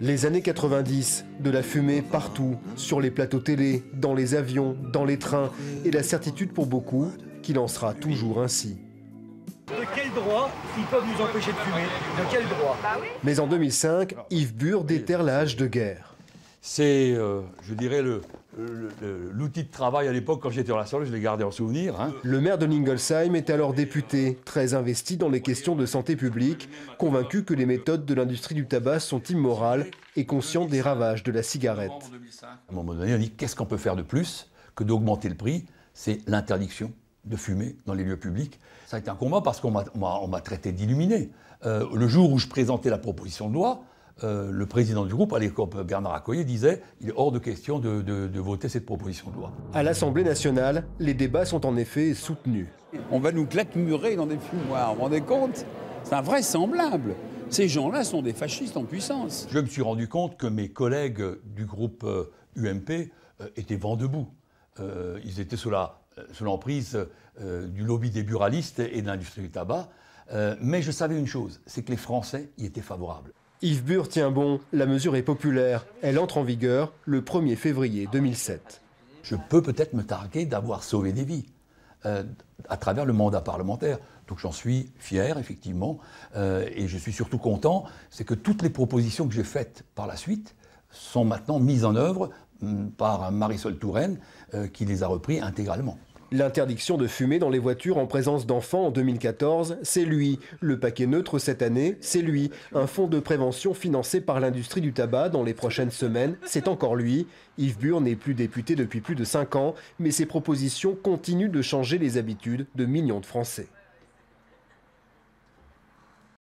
Les années 90, de la fumée partout, sur les plateaux télé, dans les avions, dans les trains, et la certitude pour beaucoup qu'il en sera toujours ainsi. De quel droit ils peuvent nous empêcher de fumer? De quel droit? Mais en 2005, Yves Bure déterre la hache de guerre. C'est, je dirais, l'outil de travail à l'époque, quand j'étais dans l'Assemblée, je l'ai gardé en souvenir. Le maire de Ningolsheim est alors député, très investi dans les questions de santé publique, convaincu que les méthodes de l'industrie du tabac sont immorales et conscient des ravages de la cigarette. À un moment donné, on dit qu'est-ce qu'on peut faire de plus que d'augmenter le prix? C'est l'interdiction de fumer dans les lieux publics. Ça a été un combat parce qu'on m'a traité d'illuminé. Le jour où je présentais la proposition de loi, le président du groupe, à l'époque Bernard Accoyer, disait qu'il est hors de question de voter cette proposition de loi. À l'Assemblée nationale, les débats sont en effet soutenus. On va nous claquemurer dans des fumoirs, vous vous rendez compte? C'est invraisemblable. Ces gens-là sont des fascistes en puissance. Je me suis rendu compte que mes collègues du groupe UMP étaient vent debout. Ils étaient sous l'emprise du lobby des buralistes et de l'industrie du tabac. Mais je savais une chose, c'est que les Français y étaient favorables. Yves Bure tient bon, la mesure est populaire. Elle entre en vigueur le 1er février 2007. Je peux peut-être me targuer d'avoir sauvé des vies à travers le mandat parlementaire. Donc j'en suis fier, effectivement. Et je suis surtout content, c'est que toutes les propositions que j'ai faites par la suite sont maintenant mises en œuvre par Marisol Touraine, qui les a repris intégralement. L'interdiction de fumer dans les voitures en présence d'enfants en 2014, c'est lui. Le paquet neutre cette année, c'est lui. Un fonds de prévention financé par l'industrie du tabac dans les prochaines semaines, c'est encore lui. Yves Bure n'est plus député depuis plus de 5 ans, mais ses propositions continuent de changer les habitudes de millions de Français.